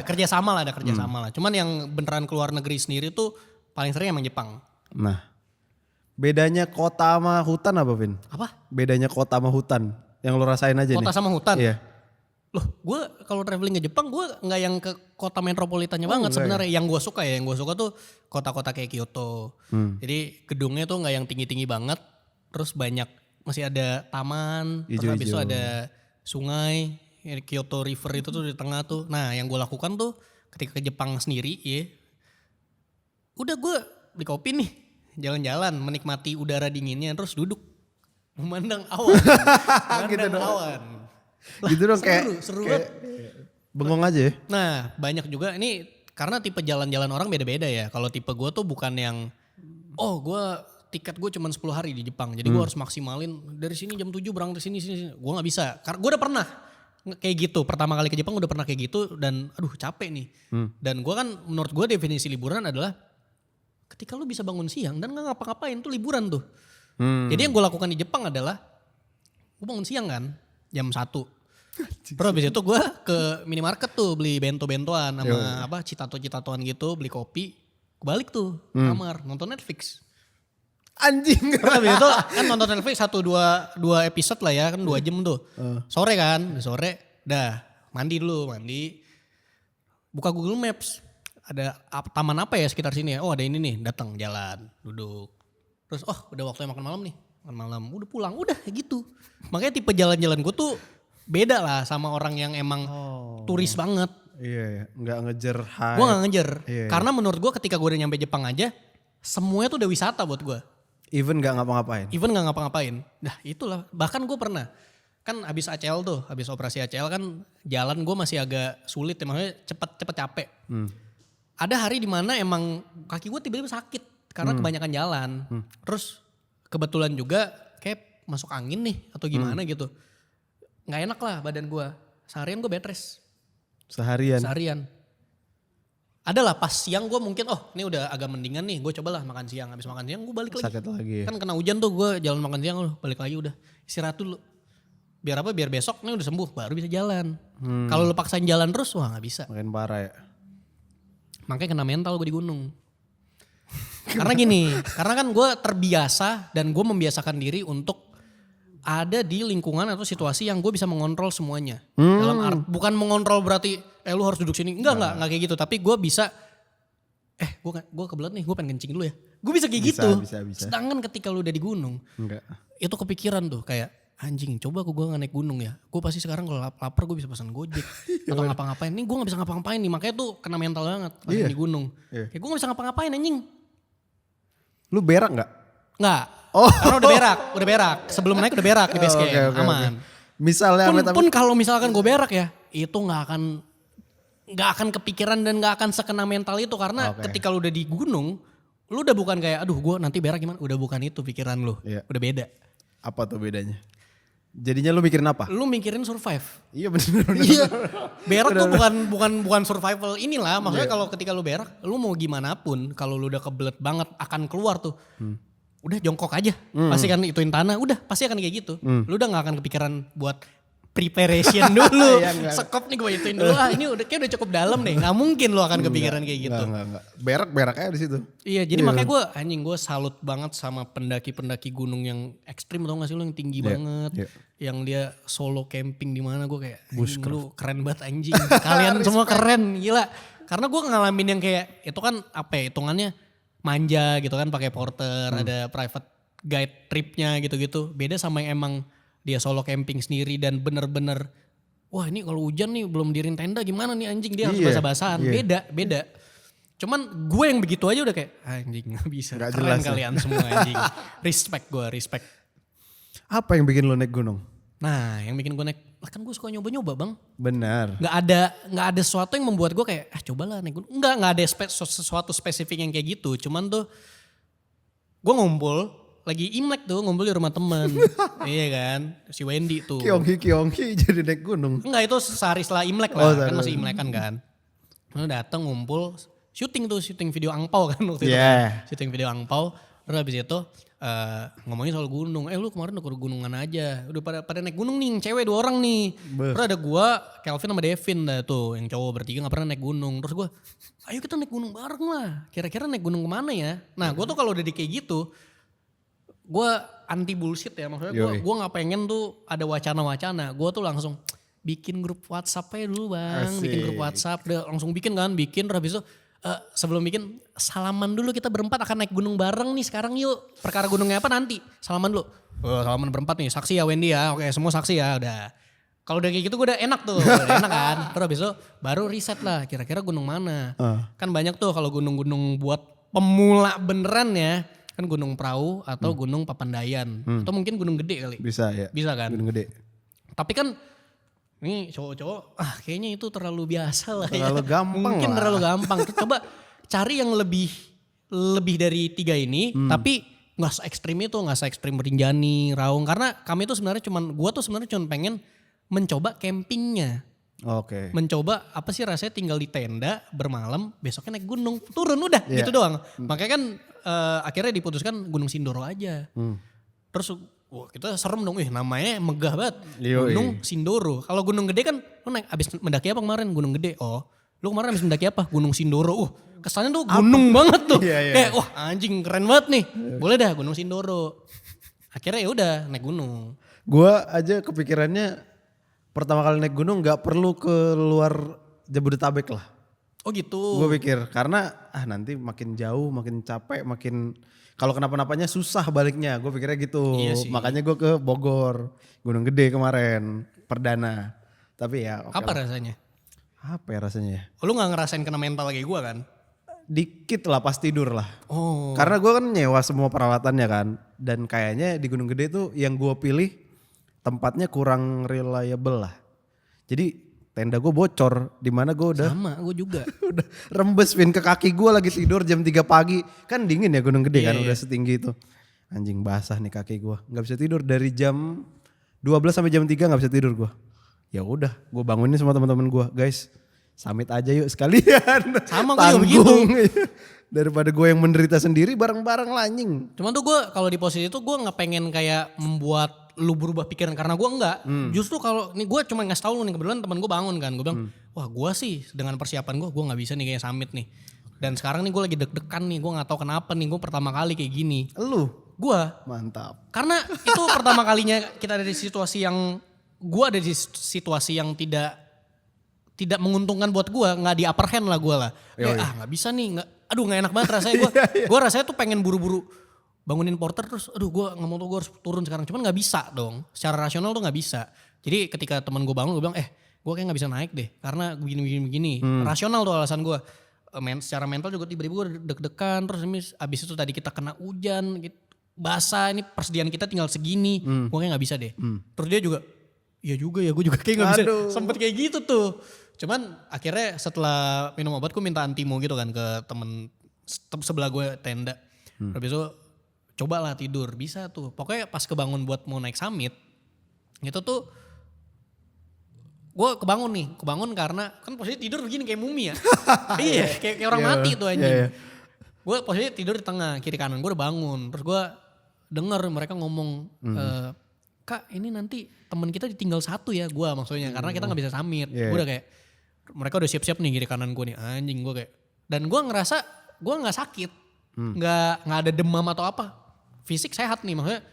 kerja sama lah, ada kerja sama lah. Cuman yang beneran keluar negeri sendiri tuh paling sering emang Jepang. Nah, bedanya kota sama hutan apa, Vin? Apa? Bedanya kota sama hutan yang lu rasain aja nih. Kota sama hutan? Iya. Loh, gue kalau traveling ke Jepang gue nggak yang ke kota metropolitannya banget sebenarnya. Yang gue suka tuh kota-kota kayak Kyoto. Jadi gedungnya tuh nggak yang tinggi-tinggi banget. Terus masih ada taman. Terus habis itu ada sungai. Kyoto River itu tuh di tengah tuh. Nah yang gue lakukan tuh ketika ke Jepang sendiri ya. Udah gue beli kopi nih, jalan-jalan menikmati udara dinginnya terus duduk memandang awan. Gitu dong. Awan. Gitu dong seru kayak banget. bengong aja ya. Nah banyak juga ini karena tipe jalan-jalan orang beda-beda ya. Kalau tipe gue tuh bukan yang tiket gue cuma 10 hari di Jepang. Jadi gue harus maksimalin dari sini jam 7 berangkat sini. Gue gak bisa. Karena gue udah pernah kayak gitu. Pertama kali ke Jepang udah pernah kayak gitu dan aduh capek nih. Dan gue kan menurut gue definisi liburan adalah ketika lu bisa bangun siang dan gak ngapa-ngapain tuh liburan tuh. Jadi yang gue lakukan di Jepang adalah gue bangun siang kan jam 1. Terus habis itu gue ke minimarket tuh beli bento-bentoan sama citato-citatoan gitu, beli kopi. Balik tuh kamar nonton Netflix. Anjing. Terus habis itu kan nonton Netflix 1-2 episode lah ya kan 2 jam tuh. Sore dah mandi dulu. Buka Google Maps. Ada taman apa ya sekitar sini ya? Oh ada ini nih, datang jalan, duduk. Terus udah waktunya makan malam nih. Makan malam, udah pulang, udah gitu. Makanya tipe jalan-jalan gue tuh beda lah sama orang yang emang turis banget. Iya, nggak ngejar hype. Gue gak ngejar. Iya. Karena menurut gue ketika gue udah nyampe Jepang aja, semuanya tuh udah wisata buat gue. Even nggak ngapa-ngapain. Even gak ngapa-ngapain. Nah itulah, bahkan gue pernah. Kan habis ACL tuh, habis operasi ACL kan jalan gue masih agak sulit ya. Maksudnya cepet capek. Ada hari dimana emang kaki gue tiba-tiba sakit karena kebanyakan jalan. Terus kebetulan juga kayak masuk angin nih atau gimana gitu. Gak enak lah badan gue. Seharian gue bed rest. Seharian. Adalah pas siang gue mungkin ini udah agak mendingan nih. Gue cobalah makan siang. Habis makan siang gue balik lagi. Sakit lagi. Kan kena hujan tuh gue jalan makan siang balik lagi udah. Istirahat dulu. Biar apa? Biar besok nih udah sembuh baru bisa jalan. Kalau lu paksain jalan terus wah gak bisa. Makin parah ya. Makanya kena mental gue di gunung. Karena gini, karena kan gue terbiasa dan gue membiasakan diri untuk ada di lingkungan atau situasi yang gue bisa mengontrol semuanya. Dalam bukan mengontrol berarti lu harus duduk sini. Enggak kayak gitu. Tapi gue bisa, gue kebelet nih gue pengen kencing dulu ya. Gue bisa kayak gitu. Bisa. Sedangkan ketika lu udah di gunung, Enggak. itu kepikiran tuh kayak anjing coba gue gak naik gunung ya. Gue pasti sekarang kalau lapar gue bisa pesan Gojek. Atau ngapa-ngapain. Nih gue gak bisa ngapa-ngapain nih. Makanya tuh kena mental banget pas di gunung. Kayak gue gak bisa ngapa-ngapain anjing. Lu berak gak? Enggak. Karena udah berak. Sebelum naik udah berak di base camp. Aman. Misalnya Pun kalau misalkan gue berak ya. Itu gak akan kepikiran dan gak akan sekena mental itu. Karena ketika lu udah di gunung. Lu udah bukan kayak aduh gue nanti berak gimana. Udah bukan itu pikiran lu. Udah beda. Apa tuh bedanya? Jadinya lu mikirin apa? Lu mikirin survive. Iya bener. Iya. Berak tuh bukan survival inilah. Maksudnya kalau ketika lu berak, lu mau gimana pun kalau lu udah kebelet banget akan keluar tuh. Udah jongkok aja. Pasti kan ituin tanah, udah pasti akan kayak gitu. Lu udah gak akan kepikiran buat preparation dulu. Sekop nih gue ituin dulu. Ini udah cukup dalam nih. Gak mungkin lu akan kepikiran kayak gitu. Enggak. Berak aja di situ. Iya, jadi makanya gue salut banget sama pendaki-pendaki gunung yang ekstrim tau gak sih lu yang tinggi banget. Yang dia solo camping di mana gue kayak lu keren banget anjing. Kalian semua keren, gila. Karena gue ngalamin yang kayak itu kan hitungannya manja gitu kan pakai porter, ada private guide tripnya gitu-gitu. Beda sama yang emang dia solo camping sendiri dan bener-bener wah ini kalau hujan nih belum dirin tenda gimana nih anjing dia harus basah-basahan. Beda. Cuman gue yang begitu aja udah kayak anjing gak bisa. Gak Keren jelas kalian semua anjing. Respect. Apa yang bikin lu naik gunung? Nah yang bikin gue naik, kan gue suka nyoba-nyoba bang. Benar. Gak ada sesuatu yang membuat gue kayak cobalah naik gunung. Gak ada sesuatu spesifik yang kayak gitu. Cuman tuh gue ngumpul. Lagi Imlek tuh ngumpul di rumah temen. Iya kan. Si Wendy tuh. Kiongki jadi naik gunung. Enggak itu sehari setelah Imlek lah. Kan masih Imlekan kan. Lalu datang ngumpul. Syuting video angpau kan waktu itu. Syuting video angpau. Terus habis itu ngomongin soal gunung. Lu kemarin udah ke gunungan aja. Udah pada naik gunung nih. Cewek 2 orang nih. Terus ada gua, Kelvin sama Devin dah tuh. Yang cowok bertiga gak pernah naik gunung. Terus gua ayo kita naik gunung bareng lah. Kira-kira naik gunung kemana ya. Nah gua tuh kalau udah di kayak gitu. Gue anti bullshit ya, maksudnya gue gak pengen tuh ada wacana-wacana. Gue tuh langsung bikin grup WhatsApp aja dulu bang. Asik. Bikin grup WhatsApp, udah langsung bikin terus habis itu sebelum bikin salaman dulu kita berempat akan naik gunung bareng nih sekarang yuk. Perkara gunungnya apa nanti, salaman dulu. Salaman berempat nih, saksi ya Wendy ya, oke semua saksi ya udah. Kalau udah kayak gitu gue udah enak tuh, enak kan. Terus habis itu baru riset lah kira-kira gunung mana. Kan banyak tuh kalau gunung-gunung buat pemula beneran ya, kan Gunung Prau atau Gunung Papandayan. Atau mungkin Gunung Gede kali. Bisa ya. Bisa kan? Gunung Gede. Tapi kan ini cowok-cowok kayaknya itu terlalu biasa lah ya. Terlalu gampang Mungkin lah. terlalu gampang. Coba cari yang lebih dari 3 ini tapi nggak se-ekstrim itu, nggak se-ekstrim Rinjani, Raung. Karena kami tuh sebenarnya gua tuh sebenarnya cuma pengen mencoba campingnya. Oke. Mencoba apa sih rasanya tinggal di tenda bermalam, besoknya naik gunung, turun udah gitu doang. Makanya kan akhirnya diputuskan Gunung Sindoro aja. Terus wah kita serem dong, namanya megah banget. Yoi. Gunung Sindoro. Kalau Gunung Gede kan lu naik abis mendaki apa kemarin? Gunung Gede. Oh, lu kemarin abis mendaki apa? Gunung Sindoro. Kesannya tuh gunung banget tuh. Iya, iya. Kayak wah anjing keren banget nih. Boleh dah Gunung Sindoro. Akhirnya ya udah naik gunung. Gua aja kepikirannya pertama kali naik gunung gak perlu keluar Jabodetabek lah. Oh gitu. Gue pikir karena nanti makin jauh, makin capek, makin kalau kenapa-napanya susah baliknya. Gue pikirnya gitu. Iya sih. Makanya gue ke Bogor, Gunung Gede kemarin, perdana. Tapi ya oke Apa lah. rasanya? Apa ya rasanya ya? Lu gak ngerasain kena mental kayak gue kan? Dikit lah pas tidur lah. Oh. Karena gue kan nyewa semua peralatannya kan. Dan kayaknya di Gunung Gede tuh yang gue pilih tempatnya kurang reliable lah. Jadi tenda gue bocor, di mana gue udah Sama, gue juga. udah rembes pin ke kaki gue lagi tidur jam 3 pagi. Kan dingin ya Gunung Gede kan, Iya. udah setinggi itu. Anjing basah nih kaki gue. Gak bisa tidur dari jam 12 sampai jam 3 gak bisa tidur gue. Ya udah, gue bangunin sama teman-teman gue, guys, summit aja yuk sekalian. Sama gue juga begitu. Daripada gue yang menderita sendiri bareng-bareng lanying. Cuman tuh gue kalau di posisi itu gue nggak pengen kayak membuat lu berubah pikiran karena gue enggak. Justru kalau nih gue cuma ngasih tau lu nih, kebetulan teman gue bangun kan, gue bilang wah gue sih dengan persiapan gue nggak bisa nih kayak summit nih. Dan sekarang nih gue lagi deg-degan nih, gue nggak tahu kenapa nih, gue pertama kali kayak gini. Lu Gue mantap. karena itu pertama kalinya kita ada di situasi yang gue ada di situasi yang tidak menguntungkan buat gue, nggak di upper hand lah gue lah. Kayak nggak bisa nih, nggak enak banget rasanya gue. Gue rasanya tuh pengen buru-buru bangunin porter terus, gue nggak mau tuh gue harus turun sekarang. Cuman nggak bisa dong, secara rasional tuh nggak bisa. Jadi ketika teman gue bangun, gue bilang gue kayak nggak bisa naik deh karena begini. Rasional tuh alasan gue. Secara mental juga tiba-tiba gue deg-degan terus abis itu tadi kita kena hujan gitu, basah, ini persediaan kita tinggal segini, gue kayak nggak bisa deh. Terus dia juga, iya juga ya, gue juga kayak nggak bisa. Sempet kayak gitu tuh. Cuman akhirnya setelah minum obat gue minta antimo gitu kan ke temen sebelah gue tenda. Habis itu cobalah tidur, bisa tuh. Pokoknya pas kebangun buat mau naik summit, itu tuh gue kebangun karena kan posisi tidur begini kayak mumi ya. Iya, kayak orang mati tuh anjing. Gue posisi tidur di tengah, kiri kanan gue udah bangun. Terus gue denger mereka ngomong, Kak ini nanti teman kita ditinggal satu ya, gue maksudnya. Karena kita gak bisa summit. Gue udah kayak, mereka udah siap-siap nih kiri kanan gue nih, anjing gue kayak. Dan gue ngerasa gue gak sakit, gak ada demam atau apa. Fisik sehat nih, maksudnya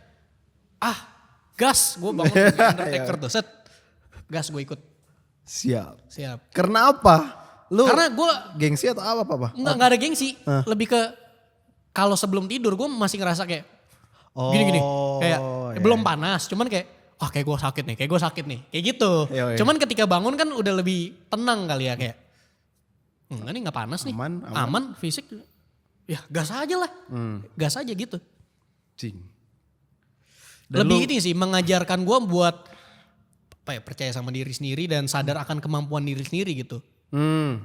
gas, gue bangun kayak Undertaker tuh, set. Gas gue ikut. Siap. Karena gue Gengsi atau apa? Enggak ada gengsi. Lebih ke kalau sebelum tidur gue masih ngerasa kayak gini. Kayak belum panas. Cuman kayak kayak gue sakit nih. Kayak gitu. Cuman ketika bangun kan udah lebih tenang kali ya kayak. Enggak nih gak panas nih. Aman fisik. Ya gas aja lah. Gas aja gitu. Cing. Lebih ini sih mengajarkan gue buat percaya sama diri sendiri dan sadar akan kemampuan diri sendiri gitu.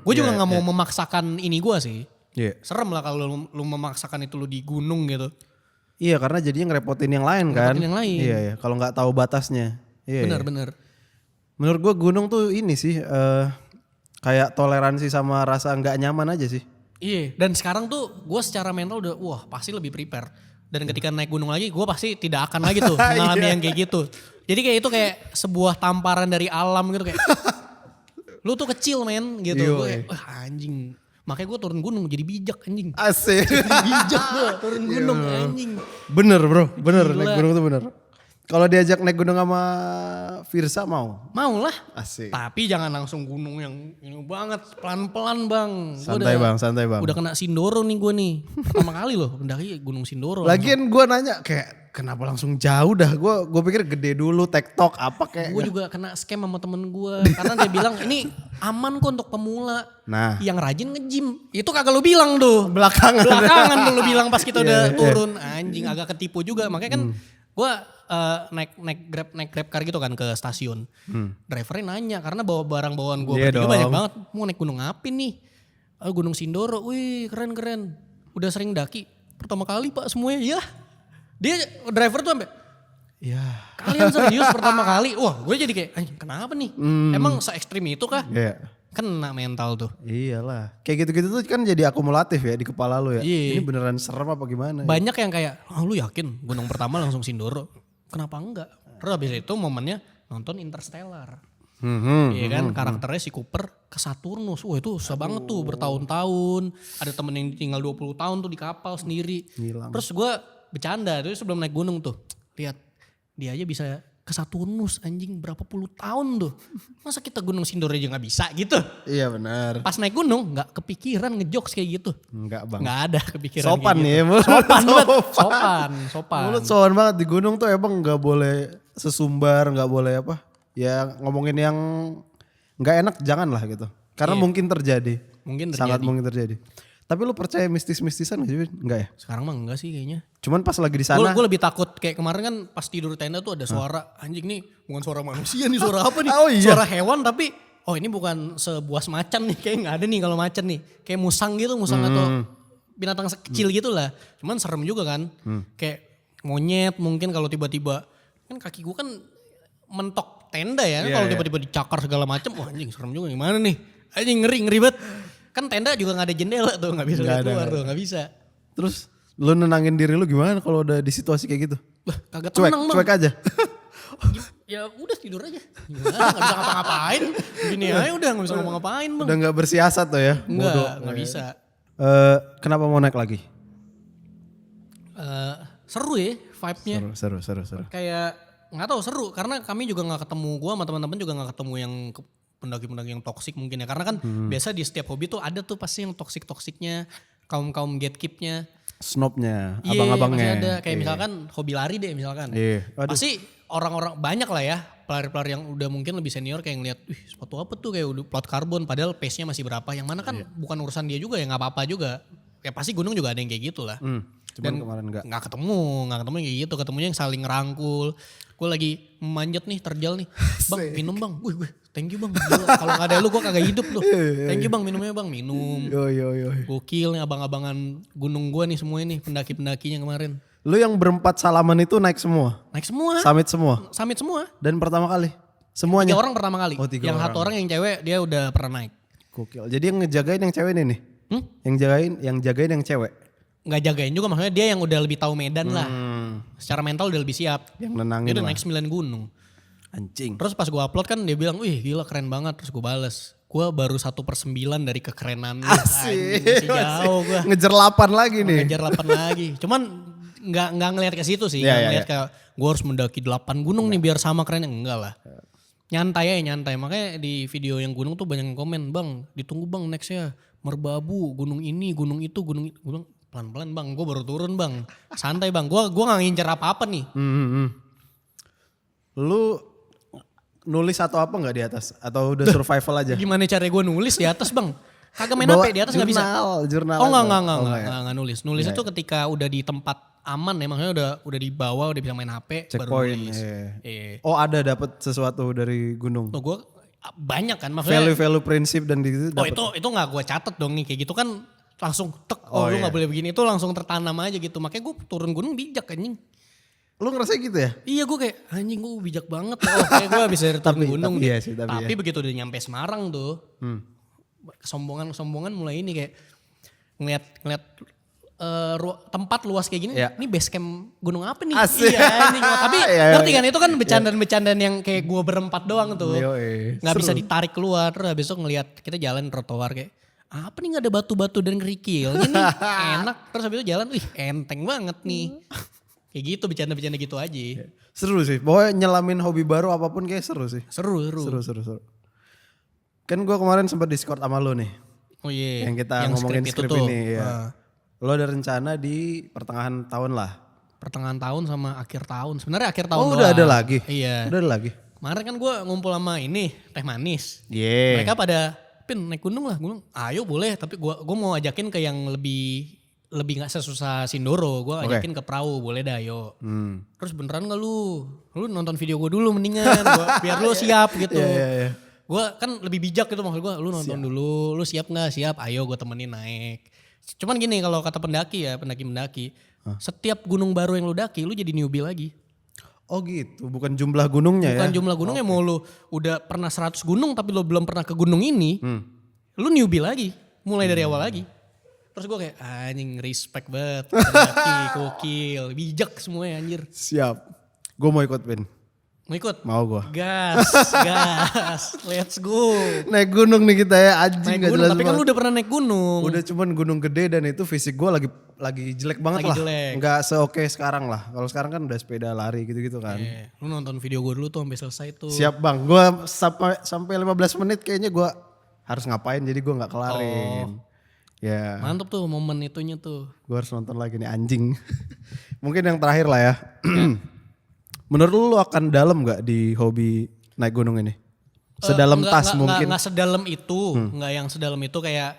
Gue juga gak mau memaksakan ini gue sih. Serem lah kalau lu memaksakan itu lu di gunung gitu. Iya karena jadinya ngerepotin yang lain kan. Iya kalau gak tahu batasnya. Bener. Menurut gue gunung tuh ini sih kayak toleransi sama rasa gak nyaman aja sih. Iya dan sekarang tuh gue secara mental udah pasti lebih prepare. Dan ketika naik gunung lagi gue pasti tidak akan lagi tuh mengalami yang kayak gitu. Jadi kayak itu kayak sebuah tamparan dari alam gitu kayak. Lu tuh kecil men gitu. Gue kayak anjing. Makanya gue turun gunung jadi bijak anjing. Asik. Bijak gue turun gunung anjing. Bener bro, naik gunung tuh bener. Kalau diajak naik gunung sama Firsa mau? Mau lah. Asik. Tapi jangan langsung gunung yang ini banget, pelan-pelan bang. Santai bang. Udah kena Sindoro nih gue nih. Pertama kali loh mendaki Gunung Sindoro. Lagian gue nanya kayak Kenapa langsung jauh dah? Gue pikir gede dulu, TikTok apa kayak. Gue juga kena scam sama temen gue. Karena dia bilang ini aman kok untuk pemula. Nah. Yang rajin nge-gym. Itu kagak lu bilang tuh. Belakangan tuh lu bilang pas kita udah turun. Anjing agak ketipu juga. Makanya kan gue naik grab car gitu kan ke stasiun. Drivernya nanya karena bawa barang bawaan gue Iya bertiga banyak dong. banget. Mau naik gunung apa nih? Gunung Sindoro. Wih keren. Udah sering daki. Pertama kali pak semuanya. Ya. Dia driver tuh sampai. Ya. Kalian serius pertama kali? Wah gue jadi kayak anjing kenapa nih? Emang se-ekstrim itu kah? Iya. Kena mental tuh. Iyalah. Kayak gitu-gitu tuh kan jadi akumulatif ya di kepala lu ya. Iya. Ini beneran serem apa gimana? Banyak yang kayak, lu yakin gunung pertama langsung Sindoro? Kenapa enggak? Terus habis itu momennya nonton Interstellar. Iya kan, karakternya si Cooper ke Saturnus. Wah itu susah banget tuh bertahun-tahun. Ada temen yang tinggal 20 tahun tuh di kapal sendiri. Ngilang. Terus gue bercanda, terus sebelum naik gunung tuh. Lihat, dia aja bisa ke Saturnus anjing berapa puluh tahun tuh. Masa kita gunung Sindoro aja gak bisa gitu? Iya benar. Pas naik gunung gak kepikiran ngejokes kayak gitu. Enggak bang. Gak ada kepikiran Sopan kayak nih gitu. ya, mulut Sopan. Mulut sopan banget di gunung tuh emang nggak boleh sesumbar, nggak boleh apa? Ya ngomongin yang nggak enak jangan lah gitu. Karena Iya. mungkin terjadi. Mungkin Sangat terjadi. mungkin terjadi. Tapi lu percaya mistis-mistisan gak sih? Win? Enggak ya? Sekarang mah enggak sih kayaknya. Cuman pas lagi di sana. Gue lebih takut kayak kemarin kan pas tidur tenda tuh ada suara anjing nih bukan suara manusia nih suara apa nih? Oh iya. Suara hewan tapi ini bukan sebuah macan nih kayak nggak ada nih kalau macan nih kayak musang atau binatang kecil gitu lah. Cuman serem juga kan kayak monyet mungkin kalau tiba-tiba kan kaki gue kan mentok tenda ya Iya, kalau iya. tiba-tiba dicakar segala macam wah anjing serem juga gimana nih anjing ngeri banget kan tenda juga nggak ada jendela tuh nggak bisa Nggak lihat ada, keluar nggak tuh nggak bisa. Terus lu nenangin diri lu gimana kalau udah di situasi kayak gitu? Lah kagak Cuek, tenang bang. cuek aja. Ya udah tidur aja. Gimana gak bisa ngapa-ngapain. Gini aja udah gak bisa ngapa-ngapain bang. Udah nggak bersiasat tuh ya? Enggak bisa. Kenapa mau naik lagi? Seru ya vibe-nya. Seru. Kayak gak tahu seru. Karena kami juga gak ketemu, gue sama teman-teman juga gak ketemu yang pendaki-pendaki yang toksik mungkin ya. Karena kan biasa di setiap hobi tuh ada tuh pasti yang toksik-toksiknya. Kaum gatekeep-nya. Snobnya, Iya abang-abangnya. masih ada. Kayak Iya. misalkan hobi lari deh misalkan. Iya. Aduh. Pasti orang-orang banyak lah ya pelari-pelari yang udah mungkin lebih senior kayak ngeliat, wih sepatu apa tuh kayak udah plat karbon padahal pace-nya masih berapa. Yang mana kan bukan urusan dia juga ya gak apa-apa juga. Ya pasti gunung juga ada yang kayak gitu lah. Cuman kemarin enggak. Gak ketemu yang kayak gitu. Ketemunya yang saling rangkul. Gue lagi memanjat nih terjal nih. Bang minum bang. Wih thank you bang. Gila, kalau gak ada lu gue kagak hidup loh. Thank you bang minumnya bang. Minum. Yo. Gokil nih abang-abangan gunung gue nih semua ini. Pendaki-pendakinya kemarin. Lu yang berempat salaman itu naik semua? Naik semua. Summit semua? semua. Dan pertama kali? Semuanya? 3 orang pertama kali. Oh, 3 yang orang. 1 orang yang cewek dia udah pernah naik. Gokil. Jadi yang ngejagain yang cewek ini nih? Yang jagain yang cewek? Nggak jagain juga maksudnya dia yang udah lebih tahu medan lah. Secara mental udah lebih siap. Yang Dia nenangin udah lah. naik 9 gunung. Anjing. Terus pas gue upload kan dia bilang, wih gila keren banget. Terus gue bales, gue baru 1/9 dari kekerenan lu. Asik. Anjing, masih jauh gue. Ngejar 8 lagi nih. Ngejar 8 lagi. Cuman nggak ngelihat ke situ sih. Iya, Nggak iya, ngelihat kayak gue harus mendaki 8 gunung nih biar sama kerennya. Enggak lah. Nyantai. Makanya di video yang gunung tuh banyak yang komen, bang ditunggu bang nextnya Merbabu, gunung ini, gunung itu, gunung itu. Gue bilang pelan-pelan bang, gue baru turun bang. Santai bang, gue gak ngincer apa-apa nih. Lu nulis atau apa nggak di atas? Atau udah survival aja? Gimana cara gue nulis di atas bang? Kagak main Bawa HP di atas gak bisa. Jurnal. Oh aja. enggak nulis. Nulisnya tuh ketika udah di tempat aman ya, maksudnya udah di bawah, udah bisa main HP, baru Checkpoint. nulis. Iya. Iya. Oh ada dapat sesuatu dari gunung. Tuh gue banyak kan maksudnya. Value-value prinsip dan gitu Oh dapet. itu gak gue catet dong nih, kayak gitu kan langsung tek, Oh, lu iya. gak boleh begini, itu langsung tertanam aja gitu. Makanya gue turun gunung bijak anjing. Lu ngerasa gitu ya? Iya gue kayak anjing gue bijak banget. Oh kayak gue bisa dari turun gunung. tapi iya sih, tapi ya. begitu udah nyampe Semarang tuh. Kesombongan mulai ini kayak ngeliat tempat luas kayak gini. Iya. Ini base camp gunung apa nih? Asik. Iya anjing. Tapi Iya, ngerti kan itu kan bercandaan-bercandaan yang kayak gue berempat doang tuh. Yoi. Gak bisa Seru. ditarik keluar. Terus habis itu ngeliat kita jalan trotoar kayak apa nih gak ada batu-batu dan kerikil. Ini enak. Terus habis itu jalan wih enteng banget nih. Kayak gitu bercanda-bercanda gitu aja. Seru sih. Pokoknya nyelamin hobi baru apapun kayak seru sih. Seru. Seru. Kan gue kemarin sempat Discord sama lo nih. Oh iya. Yang kita ngomongin itu skrip tuh. ini. Ya. Lo ada rencana di pertengahan tahun lah. pertengahan tahun sama akhir tahun. Sebenarnya akhir tahun Oh udah ada lagi? Iya. Udah ada lagi? Kemarin kan gue ngumpul sama ini Teh Manis. Yeah. Mereka pada Pin naik gunung lah. Gue bilang ayo boleh tapi gue mau ajakin ke yang lebih gak sesusah Sindoro. Gue ajakin ke perahu boleh dah ayo. Terus beneran gak lu? Lu nonton video gue dulu mendingan. Biar lu siap gitu. Iya. Gue kan lebih bijak gitu maksud gue. Lu nonton dulu. Lu siap gak? Siap. Ayo gue temenin naik. Cuman gini kalau kata pendaki ya. Pendaki-pendaki. Setiap gunung baru yang lu daki lu jadi newbie lagi. Oh gitu, bukan jumlah gunungnya ya? Bukan jumlah gunungnya, mau lu udah pernah 100 gunung tapi lu belum pernah ke gunung ini, lu newbie lagi, mulai dari awal lagi. Terus gue kayak anjing respect banget, pendaki, gokil, bijak semuanya anjir. Siap, gue mau ikut Pin. Mau ikut? Mau gue. Gas, let's go. Naik gunung nih kita ya, anjing Naik gak gunung, jelas tapi kan banget. lu udah pernah naik gunung. Udah cuman gunung gede dan itu fisik gue lagi jelek banget Lagi lah. jelek. Nggak seoke sekarang lah. Kalau sekarang kan udah sepeda lari gitu-gitu kan. Lu nonton video gue dulu tuh sampai selesai tuh. Siap bang, gue sampai 15 menit kayaknya gue harus ngapain jadi gue nggak kelarin. Ya. Mantap tuh momen itunya tuh. Gue harus nonton lagi nih anjing. Mungkin yang terakhir lah ya. Menurut lu akan dalam gak di hobi naik gunung ini? Sedalam tas mungkin? Nggak sedalam itu, nggak yang sedalam itu kayak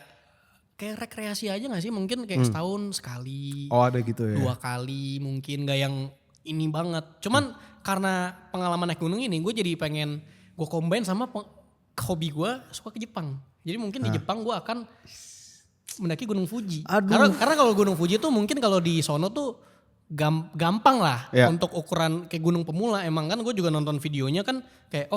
rekreasi aja gak sih? Mungkin kayak setahun sekali, Oh ada gitu ya? 2 kali mungkin gak yang ini banget. Cuman karena pengalaman naik gunung ini gue jadi pengen gue combine sama hobi gue suka ke Jepang. Jadi mungkin di Jepang gue akan mendaki Gunung Fuji. Aduh. Karena kalau Gunung Fuji tuh mungkin kalau di sono tuh gampang lah untuk ukuran kayak gunung pemula. Emang kan gue juga nonton videonya kan kayak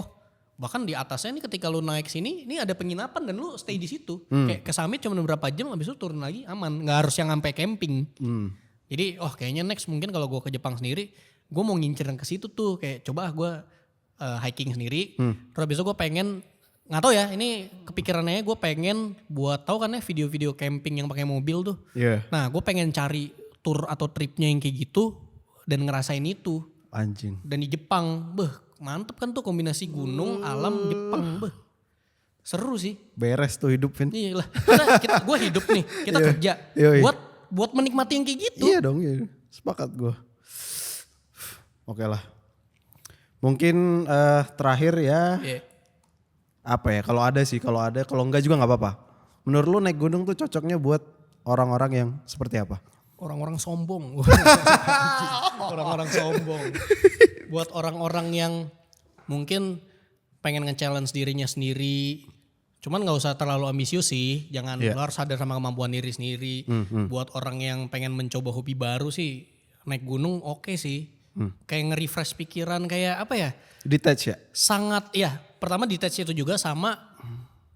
bahkan di atasnya nih ketika lu naik sini ini ada penginapan dan lu stay di situ. Kayak ke summit cuma beberapa jam habis itu turun lagi aman. Gak harus yang sampai camping. Jadi kayaknya next mungkin kalau gue ke Jepang sendiri gue mau ngincer ke situ tuh kayak coba gue hiking sendiri. Terus habis itu gue pengen nggak tahu ya ini kepikirannya gue pengen buat tahu kan ya video-video camping yang pakai mobil tuh. Iya. Nah gue pengen cari tour atau tripnya yang kayak gitu dan ngerasain itu. Anjing. Dan di Jepang, mantep kan tuh kombinasi gunung, alam, Jepang, seru sih. Beres tuh hidup Vin. Iya lah, gue hidup nih, kita kerja buat menikmati yang kayak gitu. Iya dong, iya. Sepakat gue. Oke lah. Mungkin terakhir ya. Apa ya? Kalau ada sih, kalau enggak juga nggak apa-apa. Menurut lu naik gunung tuh cocoknya buat orang-orang yang seperti apa? Orang-orang sombong. Orang-orang sombong. Buat orang-orang yang mungkin pengen nge-challenge dirinya sendiri. Cuman gak usah terlalu ambisius sih. Jangan lo harus sadar sama kemampuan diri sendiri. Buat orang yang pengen mencoba hobi baru sih. Naik gunung oke sih. Kayak nge-refresh pikiran kayak apa ya. Detach ya? Sangat ya. Pertama detach itu juga sama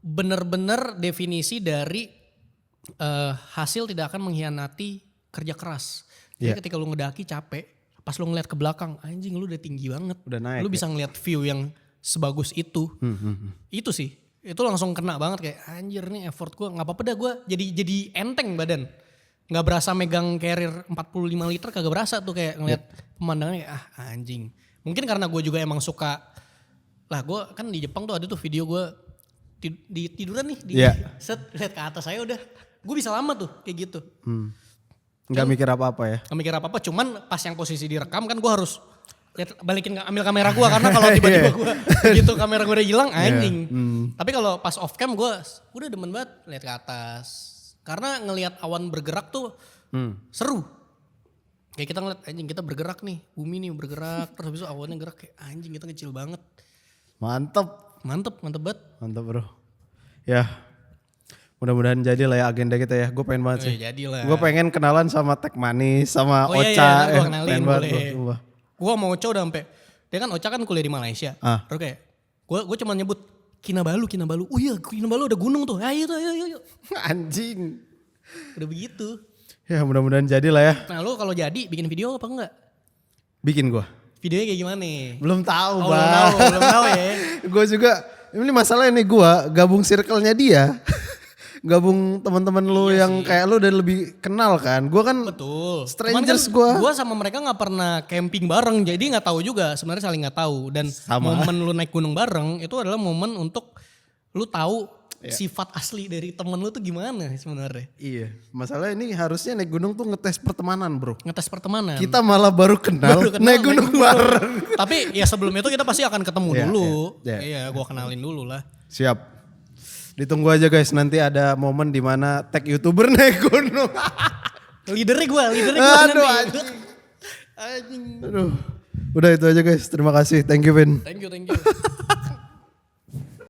bener-bener definisi dari hasil tidak akan mengkhianati kerja keras. Jadi ketika lu ngedaki capek, pas lu ngeliat ke belakang, anjing lu udah tinggi banget. Udah naik. Lu bisa ngeliat view yang sebagus itu. Itu sih, itu langsung kena banget kayak anjir nih effort gue. Gak apa-apa dah gue jadi enteng badan. Gak berasa megang carrier 45 liter kagak berasa tuh kayak ngeliat pemandangannya kayak anjing. Mungkin karena gue juga emang suka, lah gue kan di Jepang tuh ada tuh video gue tiduran nih. Set lihat ke atas saya udah, gue bisa lama tuh kayak gitu. Nggak mikir apa-apa ya? Nggak mikir apa-apa, cuman pas yang posisi direkam kan gue harus ambil kamera gue karena kalau tiba-tiba gue gitu kamera gue udah hilang anjing. Tapi kalau pas off cam gue udah demen banget lihat ke atas. Karena ngelihat awan bergerak tuh seru. Kayak kita ngeliat anjing kita bergerak nih, bumi nih bergerak terus habis itu awannya gerak kayak anjing kita kecil banget. Mantep Banget. Mantep bro. Ya. Mudah-mudahan jadi lah ya agenda kita ya. Gue pengen banget sih. Jadilah. Gue pengen kenalan sama Tech Manis, sama Ocha. Iya, gue kenalin boleh. Gue sama Ocha udah sampai, dia kan Ocha kan kuliah di Malaysia. Terus kayak, gue cuma nyebut Kinabalu. Oh iya Kinabalu ada gunung tuh. Ayo. Anjing. Udah begitu. Ya mudah-mudahan jadi lah ya. Nah lu kalau jadi bikin video apa enggak? Bikin gue. Videonya kayak gimana nih? Belum tahu Bang. Belum tahu ya. Gue juga, ini masalah ini gue gabung circle-nya dia. Gabung teman-teman lu yang kayak lu udah lebih kenal kan. Gue kan betul. Strangers kan gue sama mereka gak pernah camping bareng. Jadi gak tahu juga sebenarnya saling gak tahu. Dan momen lu naik gunung bareng itu adalah momen untuk lu tahu sifat asli dari temen lu tuh gimana sebenarnya. Iya, masalah ini harusnya naik gunung tuh ngetes pertemanan bro. Ngetes pertemanan. Kita malah baru kenal naik gunung bareng. Tapi ya sebelum itu kita pasti akan ketemu dulu. Iya. Iya, gua kenalin dulu lah. Siap. Ditunggu aja guys, nanti ada momen dimana tag YouTuber naik gunung. Leadernya gue Aduh nanti. anjing. Aduh. Udah itu aja guys, terima kasih. Thank you Vin. Thank you.